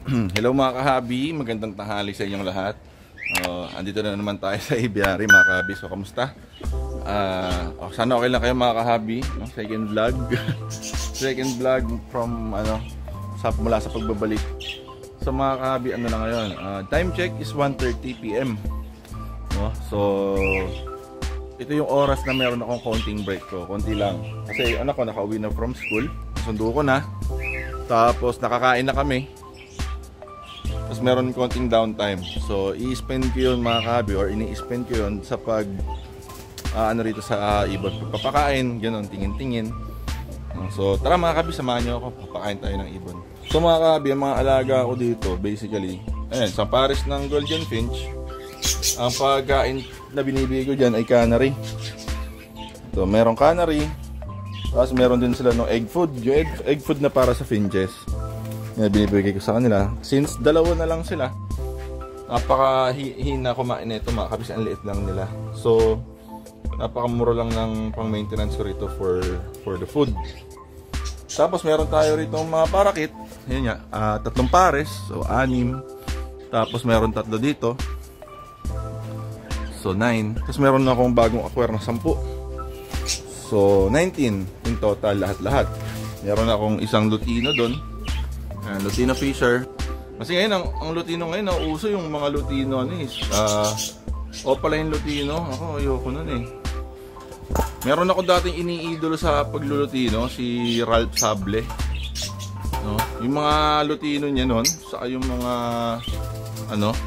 Hello mga kahabi, magandang tanghali sa inyong lahat. Andito na naman tayo sa aviary mga kahabi. So kamusta? Sana okay lang kayo mga kahabi. Second vlog. Second vlog from mula sa pagbabalik. So mga kahabi, ano na ngayon? Time check is 1:30 PM. So ito yung oras na meron akong counting break ko. Konti lang. Kasi anak ko nakauwi na from school. Sundo ko na. Tapos nakakain na kami. Tapos meron konting downtime. So i-spend ko yun mga kahabi, or ini-spend ko yun sa pag rito sa ibon. Pagpapakain, gano'n, tingin-tingin. So tara mga kahabi, samahan nyo ako. Papakain tayo ng ibon. So mga kahabi, ang mga alaga ko dito basically, ayan, sa pares ng Golden Finch. Ang pagkain na binibigay ko dyan ay canary. Ito, merong canary. Tapos meron din sila ng egg food. Yung egg food na para sa finches. Yan, binibigay ko sa kanila. Since dalawa na lang sila, napakahina kumain nito mga kabis. Ang liit lang nila. So napakamura lang ng pang maintenance ko rito for the food. Tapos meron tayo rito mga parakit. Yan nga, 3 pares. So 6. Tapos meron 3 dito. So 9. Tapos meron na akong bagong acquire na 10. So 19 in total lahat-lahat. Meron akong isang lutino doon. Lutino Fisher. Kasi ngayon ang lutino ngayon, nauuso yung mga lutino pala yung lutino. Ako ayoko nun eh. Meron ako dating iniidolo sa paglulutino, si Ralph Sable. Yung mga lutino niya noon, saka yung mga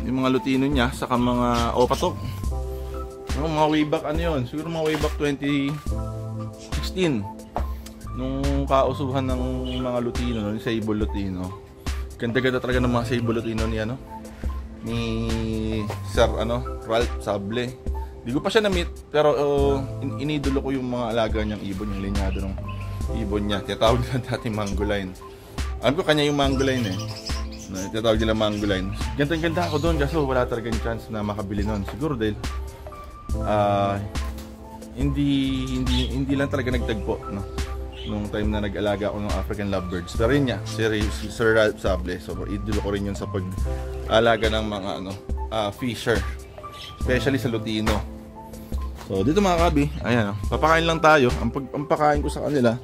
yung mga lutino niya, saka mga patok. Yung mga way back yun, siguro mga way back 2016. Nung kausuhan ng mga lutino, ng sable lutino. Ganda-ganda talaga ng mga sable lutino ni Sir Ralph Sable. Di ko pa siya na-meet, pero inidolo ko yung mga alaga niyang ibon, yung linyado ng ibon niya. Tinatawag nila dating Mangoline. Alam ko kanya yung Mangoline eh. Tinatawag nila Mangoline. Ganda-ganda ako doon kasi wala talagang chance na makabili noon. Siguro dahil hindi lang talaga nagtagpo nung time na nag-alaga ako ng African lovebirds. Pero yun niya, si Sir Ralph Sable. So idolo ko rin yun sa pag-alaga ng mga fisher, especially sa lutino. So dito mga kabi, ayan, papakain lang tayo. Ang pakain ko sa kanila,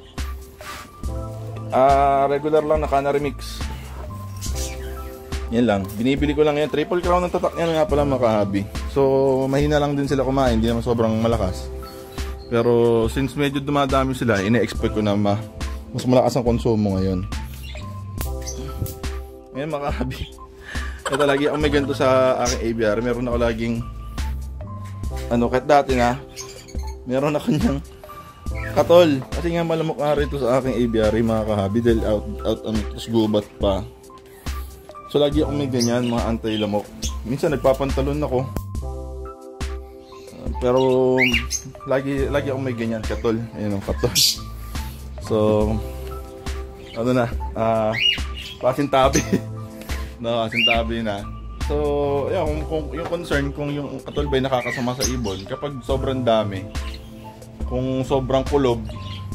regular lang na canary mix. Yan lang, binibili ko lang yan. Triple crown ng tatak yan nga pala mga kahabi. So mahina lang din sila kumain, hindi naman sobrang malakas. Pero since medyo dumadami sila, ine-expect ko na mas malakas ang konsumo ngayon. Ngayon mga kahabi, ito lagi ako may ganito sa aking aviary. Meron ako laging kahit dati na meron ako niyang katol. Kasi nga malamok nga rito sa aking aviary mga kahabi, dahil out gubat pa. So lagi ako may ganyan, mga anti-lamok. Minsan nagpapantalon ako, pero lagi ako may ganyan katol. Ayun ang katol. So pasintabi. Pasintabi na. So ayun, kung yung concern kung yung katol ba nakakasama sa ibon kapag sobrang dami. Kung sobrang kulob,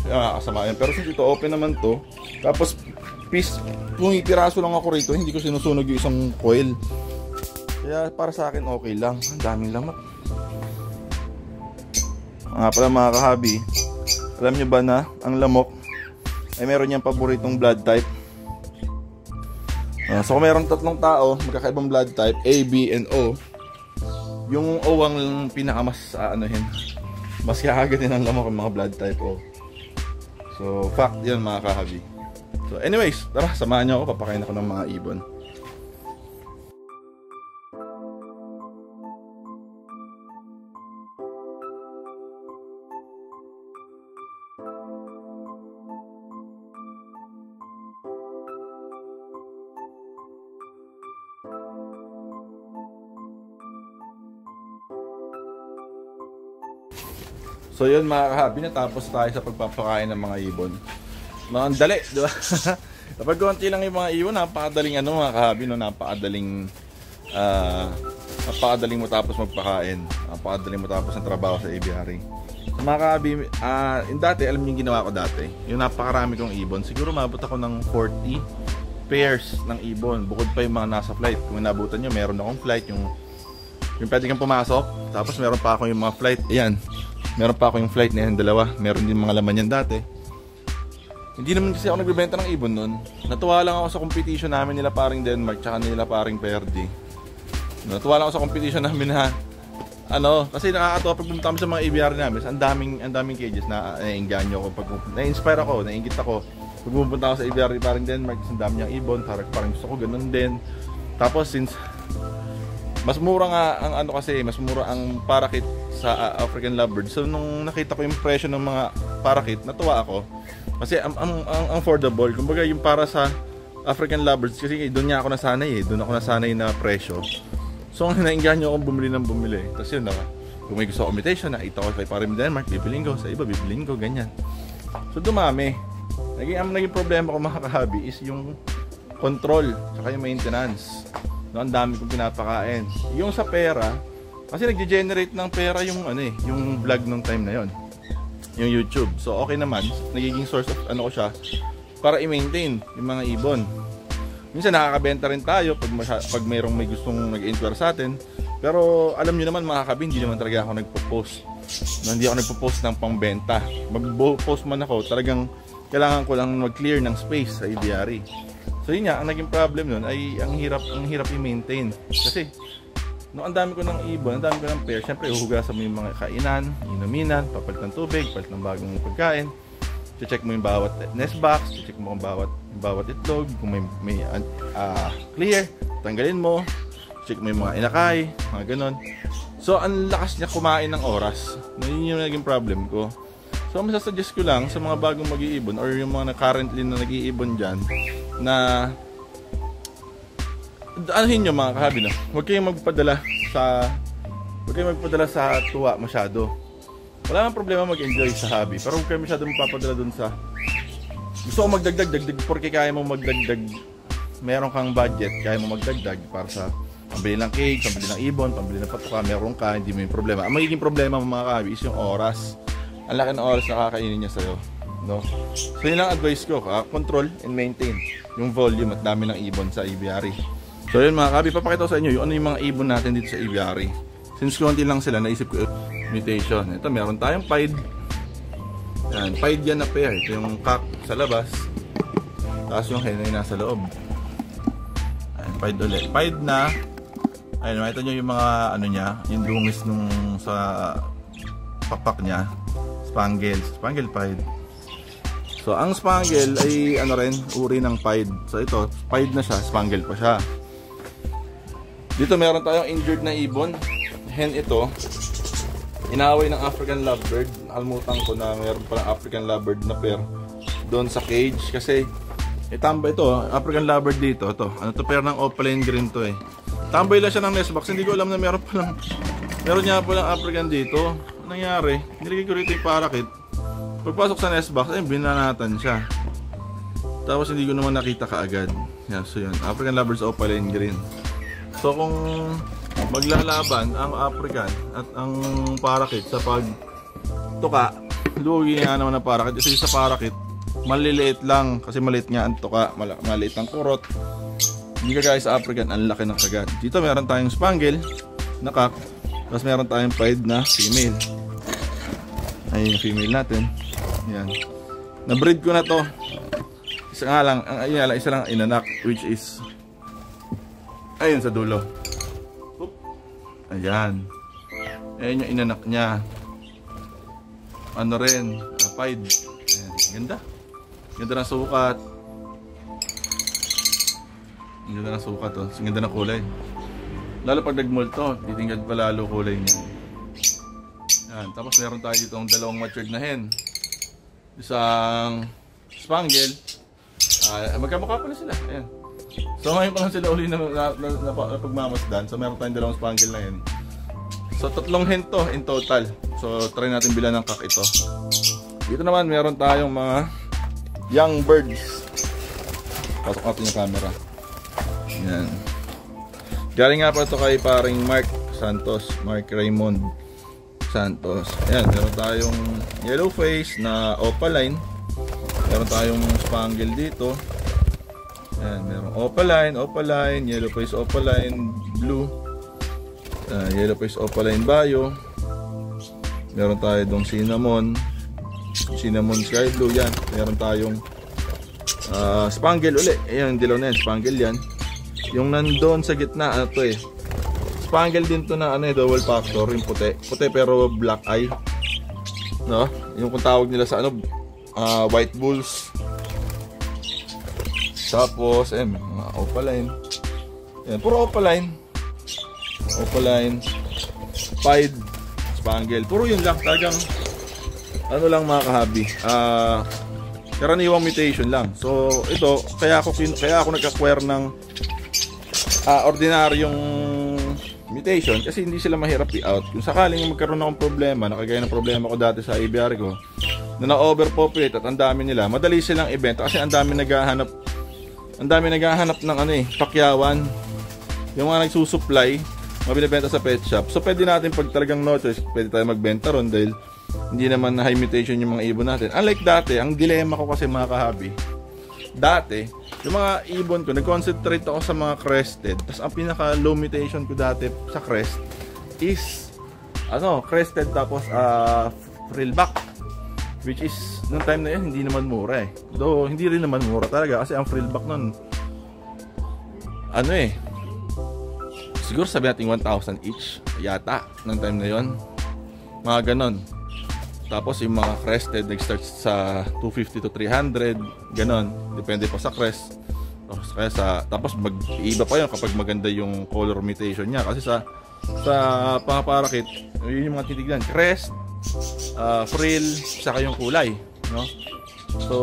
nakakasama yan. Pero since ito open naman to, tapos kung ipiraso lang ako rito, hindi ko sinusunog yung isang coil. Kaya para sa akin okay lang. Ang daming lamok. Pala mga kahabi, alam nyo ba na ang lamok ay meron niyang paboritong blood type? So kung meron 3 tao, magkakaibang blood type, A, B, and O, yung O ang pinakamas mas hahagatin ng lamok ang mga blood type O. So fact yan mga kahabi. So anyways, tara, samahan nyo ako, papakain ako ng mga ibon. So yun mga kahabi, natapos tayo sa pagpapakain ng mga ibon. Ang dali, di ba? Kapag konti lang yung mga ibon, napakadaling mga kahabi, napakadaling mo tapos magpakain. Napakadaling mo tapos ang trabaho sa aviary. So mga kahabi, dati, alam niyo yung ginawa ko dati, yung napakarami kong ibon, siguro mabot ako ng 40, pairs ng ibon. Bukod pa yung mga nasa flight. Kung nabutan nyo, meron akong flight. Yung pwede kang pumasok. Tapos meron pa ako yung mga flight. Ayan. Meron pa ako yung flight na yan, dalawa. Meron din mga laman yan dati. Hindi naman kasi ako nagbebenta ng ibon nun. Natuwa lang ako sa competition namin nila paring Denmark tsaka nila paring Perdi. Natuwa lang ako sa competition namin na kasi nakakatawa pag pumunta kami sa mga aviary namin. Ang daming cages na nainganyo ako pag na-inspire ako, nainggit ako. Pag pumunta ako sa aviary paring Denmark, ang dami niyang ibon, parang gusto ko ganun din. Tapos since mas mura nga ang mas mura ang parakeet sa African lovebird. So nung nakita ko yung presyo ng mga parakeet, natuwa ako. Kasi ang affordable, kumbaga yung para sa African lovebirds, kasi doon niya ako nasanay doon ako nasanay na presyo. So nainganyo akong bumili. Tapos yun kung may gusto imitation, nakita ko kay paring Denmark, bibilin ko, sa iba bibilin ko, ganyan. So dumami. Naging problema ko mga kahabi is yung control, saka yung maintenance. Ang dami kong pinapakain. Yung sa pera, kasi nag-generate ng pera yung yung vlog nung time na yon, yung YouTube. So okay naman, nagiging source of ko siya para i-maintain yung mga ibon. Minsan nakakabenta rin tayo pag mayroong may gustong nag-inquire sa atin. Pero alam niyo naman mga kabi, hindi naman talaga ako nagpo-post. Hindi ako nagpo-post ng pangbenta. Mag-post man ako, talagang kailangan ko lang mag-clear ng space sa aviary. So yun nga, ang naging problem nun ay ang hirap i-maintain. Kasi ang dami ko ng ibon, ang dami ko ng pair, syempre uhugasan mo yung mga kainan, inuminan, papalit ng tubig, papalit ng bagong pagkain. Check mo yung bawat nest box, check mo yung bawat itlog, kung may clear, tanggalin mo. Check mo yung mga inakay, mga ganon. So ang lakas niya kumain ng oras. Yun yung naging problem ko. So masasuggest ko lang sa mga bagong mag-iibon or yung mga currently na nag-iibon dyan, na anuhin nyo mga kahabi, huwag kayong magpadala sa tuwa masyado. Wala nang problema mag-enjoy sa hobby, pero huwag kayo masyado mapapadala dun sa gusto ko magdagdag porque kaya mo magdagdag, meron kang budget, kaya mo magdagdag para sa pambili ng cake, pambili ng ibon, pambili ng patuka, meron ka, hindi mo yung problema. Ang magiging problema mga kahabi is yung oras. Ang laki ng oras na kakainin niya sa'yo, so yun lang advice ko, control and maintain yung volume at dami ng ibon sa aviary. So yun mga kahabi, papakita ko sa inyo yung mga ibon natin dito sa aviary. Since konti lang sila, naisip ko mutation. Ito, meron tayong pied. Yan, pied yan na pair. Ito yung cock sa labas. Tapos yung hen ay nasa loob. Ayan, pied ulit. Pied na. Ayun, makita nyo yung mga niya, yung dungis nung sa pakpak niya. Spangle pied. So ang spangle ay rin, uri ng pied. So ito, pied na siya, spangle pa siya. Dito meron tayong injured na ibon. Hen ito, inaway ng African lovebird. Nakalimutan ko na meron palang African lovebird na pair doon sa cage kasi tambay ito, African lovebird dito. Ito, pair ng opaline green to Tambay lang siya ng nest box. Hindi ko alam na meron niya palang African dito. Anong nangyari? Nilagay ko rito yung parakeet. Pagpasok sa nest box, binanatan siya. Tapos hindi ko naman nakita kaagad. Yan, so yun, African lovebirds opaline green. So kung maglalaban ang African at ang parakeet sa pagtuka, lugi nga naman ang parakeet. Kasi sa parakeet, maliliit lang kasi maliit nga ang tuka, maliit ang kurot. Hindi ka guys sa African, ang laki ng kagat. Dito meron tayong spangle na cock, tapos meron tayong pied na female. Ayun yung female natin. Yan. Na-breed ko na to. Isa lang inanak, which is ayun sa dulo. Ayan. Ayan yung inanak niya. Pied. Ayan. Ganda. Ganda ng sukat. Ganda ng sukat oh. Ganda ng kulay. Lalo pag nag-molt to, titingkad pa lalo kulay niya. Ayan. Tapos meron tayo dito ang dalawang matured na hen. Isang spangle. Magkamukha pala sila. Ayan. So ngayon pa lang sila uli na pagmamasdan. So meron tayong dalawang spangle na hen. So 3 hen to in total. So try natin bilan ng cock ito. Dito naman meron tayong mga young birds. Pasok natin yung camera. Yan. Galing nga pa ito kay paring Mark Raymond Santos. Ayan, meron tayong yellow face na opaline. Meron tayong spangle dito. Ayan, merong Opaline, Yellow Face Opaline Blue, Yellow Face Opaline Bio. Meron tayo dong Cinnamon Sky Blue, yan. Meron tayong Spangle uli. Ayan, dilaw na yan, Spangle yan. Yung nandun sa gitna, ano to Spangle din to na double factor, yung puti pero black eye, no? Yung kung tawag nila sa White Bulls. Tapos mga Opaline. Ayan, puro Opaline, Pied, Spangle, puro yun lang. Talagang lang mga kahabi, karaniwang mutation lang. So ito, kaya ako nag-acquire ng ordinaryong mutation kasi hindi sila mahirap i-out. Kung sakaling magkaroon akong problema, nakagaya ng problema ko dati sa aviary ko, na na-overpopulate at ang dami nila, madali silang ibenta kasi ang dami naghahanap ng pakyawan. Yung mga nagsusupply, mga binibenta sa pet shop. So pwede natin, pag talagang no choice, pwede tayo magbenta ron dahil hindi naman na high mutation yung mga ibon natin. Unlike dati, ang dilema ko kasi mga kahabi, dati, yung mga ibon ko, nag-concentrate ako sa mga crested. Tapos ang pinaka low mutation ko dati sa crest is crested tapos frillback, which is nung time na yun hindi naman mura though hindi rin naman mura talaga kasi ang frillback nun siguro sabi natin 1,000 each yata nung time na yun, mga ganon. Tapos yung mga crested nag-start sa 250 to 300, ganon, depende pa sa crest. Tapos mag-iiba pa yun kapag maganda yung color mutation niya kasi sa pangaparakit, yun yung mga titignan, crest, frill, saka yung kulay, no? So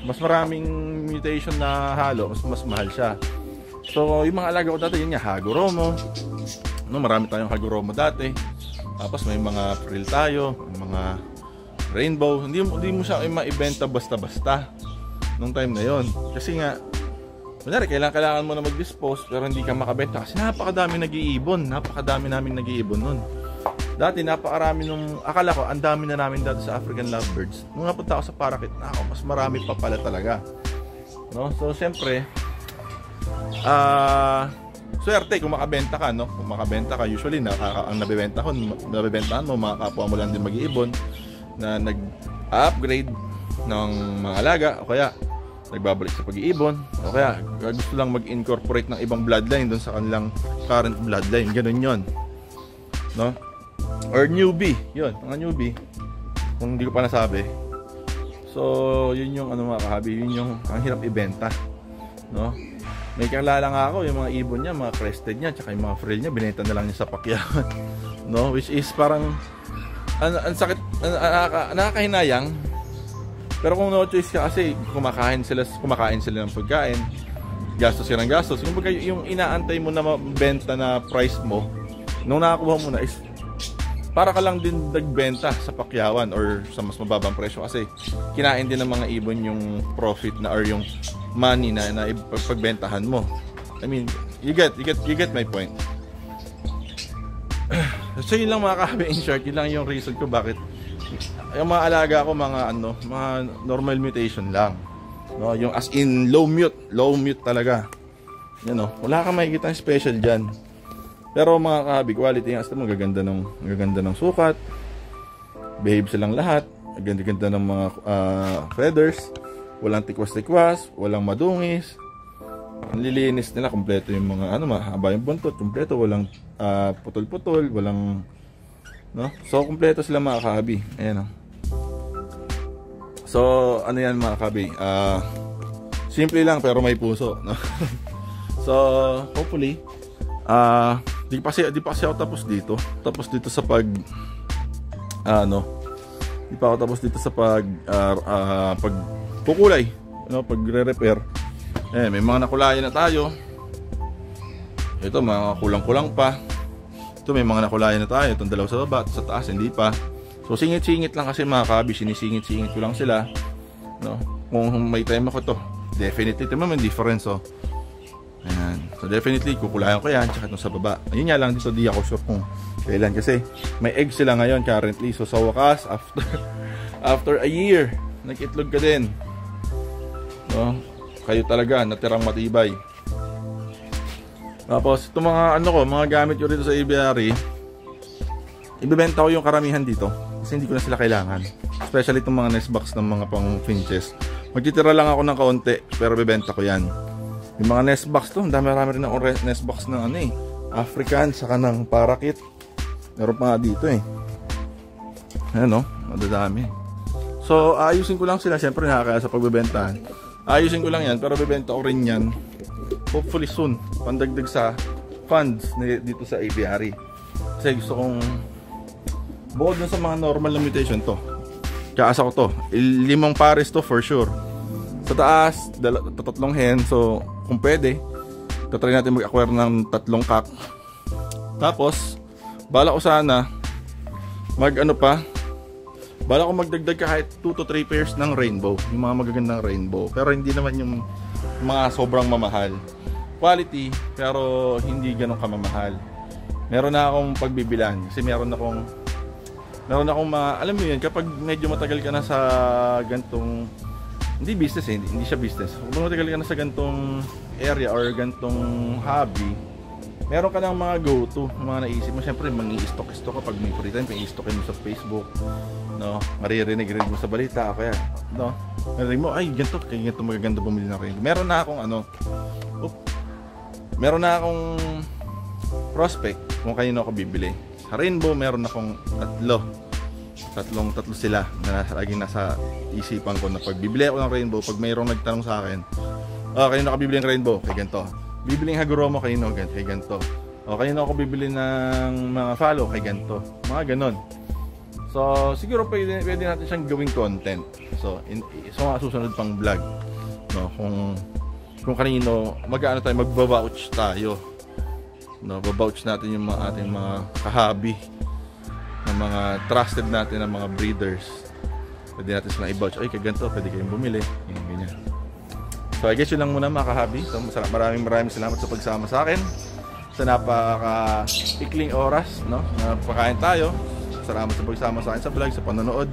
mas maraming mutation na halo, mas mahal siya. So yung mga alaga ko dati, yun nga, Hagoromo, marami tayong Hagoromo dati. Tapos may mga frill tayo, mga rainbow. Hindi mo siya maibenta basta-basta nung time na yon. Kasi nga, kailangan mo na mag-dispose pero hindi ka makabenta kasi napakadami nag-iibon. Napakadami namin nag-iibon nun. Dati napakarami akala ko ang dami na namin dati sa African Lovebirds. Nung napunta ako sa Parakeet, mas marami pa pala talaga. No? So siyempre, swerte kung makabenta ka, no? Kung makabenta ka, usually ang nabebentahan mo, mga kapwa mo lang din mag-iibon na nag-upgrade ng mga alaga o kaya nagbabalik sa pag-iibon o kaya gusto lang mag-incorporate ng ibang bloodline doon sa kanilang current bloodline. Ganun yon, no? Or newbie, yun, mga newbie, kung hindi ko pa nasabi. So yun yung mga kahabi, yun yung ang hirap ibenta, no? May kilala nga ako, yung mga ibon niya, mga crested niya, tsaka yung mga frill niya, binenta na lang niya sa pakyawan. No? Which is parang, ang sakit, nakakahinayang. Pero kung no choice ka kasi, kumakain sila ng pagkain, gastos ka ng gastos. Yung inaantay mo na mabenta na price mo, nung nakakuha mo na is, para ka lang din nagbenta sa pakyawan or sa mas mababang presyo kasi kinain din ng mga ibon yung profit na or yung money na ipagbentahan mo. I mean, you get my point. So yun lang mga kahabi, in short, yun lang yung reason ko bakit yung mga alaga ko mga normal mutation lang, no? Yung as in low mute talaga. Yan, no? Wala kang makikita special diyan. Pero mga kahabi, quality yung aston, magaganda ng sukat, behave silang lahat, ganda ng mga feathers, walang tikwas-tikwas, walang madungis, ang lilinis nila, kompleto yung mga mahaba yung buntot, kompleto, walang putol-putol, walang, no? So kompleto sila mga kahabi. Ayan, no? So yan mga kahabi, simple lang pero may puso, no? So hopefully di pa kasi ako tapos dito sa di pa ako tapos dito sa pagkukulay, pagre-repair. May mga nakulayan na tayo. Ito mga kulang-kulang pa. Ito may mga nakulayan na tayo. Itong dalawa sa baba, sa taas hindi pa. So singit-singit lang kasi mga kabi, sinisingit-singit ko lang sila, no? Kung may time ako to, definitely naman difference, oh. Ayan. So definitely kukulayan ko yan, tsaka itong sa baba. Ayun nga lang dito, di ako sure kung kailan kasi may egg sila ngayon currently. So sa wakas, after a year, nag-itlog ka din, no? kayo talaga natirang matibay. Tapos itong mga ano ko, mga gamit ko rito sa aviary, ibebenta ko yung karamihan dito kasi hindi ko na sila kailangan. Especially itong mga nest box ng mga pang finches. Magtitira lang ako ng kaunti pero bebenta ko yan. Yung mga nest box to, dami-rami rin akong nest box ng ano African, saka ng parakeet. Meron pa nga dito Ayan madadami. So ayusin ko lang sila, syempre nakakaya sa pagbebentahan. Ayusin ko lang yan pero bebenta ko rin yan hopefully soon, pandagdag sa funds dito sa aviary. Kasi gusto kong bukod dun sa mga normal na mutation to, kaasa ko to 5 pares to for sure. Sa taas, 3 hen. So kung pwede, tatry natin mag-acquire ng 3 kak. Tapos bala ko sana bala ko magdagdag kahit 2 to 3 pairs ng rainbow, yung mga magagandang rainbow, pero hindi naman yung mga sobrang mamahal quality, pero hindi ganun kamamahal. Meron na akong pagbibilan kasi meron akong alam mo yun, kapag medyo matagal ka na sa gantong, hindi business hindi siya business, kapag matagal ka na sa gantong area or gantong hobby, meron ka ng mga go-to, mga naisip mo. Siyempre mangi-stock ka pag may free time, i-stock mo sa Facebook, maririnig mo sa balita, kaya marinig mo, ay ganito magaganda bumili na rin. Meron na akong prospect kung kanino ako bibili. Sa rainbow meron akong tatlo sila na laging nasa isipan ko na pag bibili ako ng rainbow, pag mayroong nagtanong sa akin, kanino ka bibili ng rainbow? Kay ganito. Bibiling Hagoromo kay ganito. O kanino ako bibili ng mga follow? Kay ganito. Mga ganon. So siguro pwede natin siyang gawing content. So mga susunod pang vlog, kung kanino magbabouch tayo. Babouch natin yung ating mga kahabi, ng mga trusted natin ng mga breeders. Pwede natin silang i-vouch. Ay, kay ganito, pwede kayong bumili. Ganyan. So I guess yun lang muna mga kahabi. So maraming salamat sa pagsama sa akin sa napaka-ikling oras, napakain tayo. Salamat sa pagsama sa akin sa vlog, sa panonood.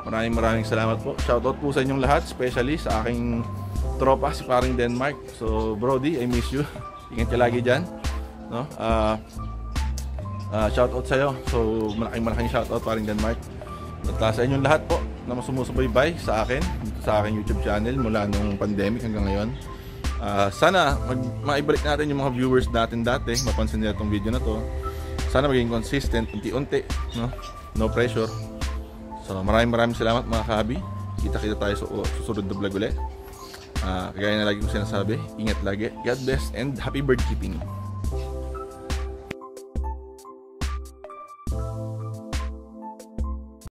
Maraming salamat po. Shoutout po sa inyong lahat, especially sa aking tropa si Paring Denmark. So Brody, I miss you. Ingat ka lagi dyan. Shoutout sa'yo. So malaking shoutout Paring Denmark. At sa inyong lahat po na sumusubaybay sa akin, sa aking YouTube channel mula nung pandemic hanggang ngayon. Sana maibalik natin yung mga viewers natin dati, mapansin nila itong video na to. Sana maging consistent, unti-unti, no pressure. So maraming salamat mga kahabi. Kita tayo sa susunod na vlog ulit. Kagaya na lagi kong sinasabi, ingat lagi, God bless, and happy bird keeping.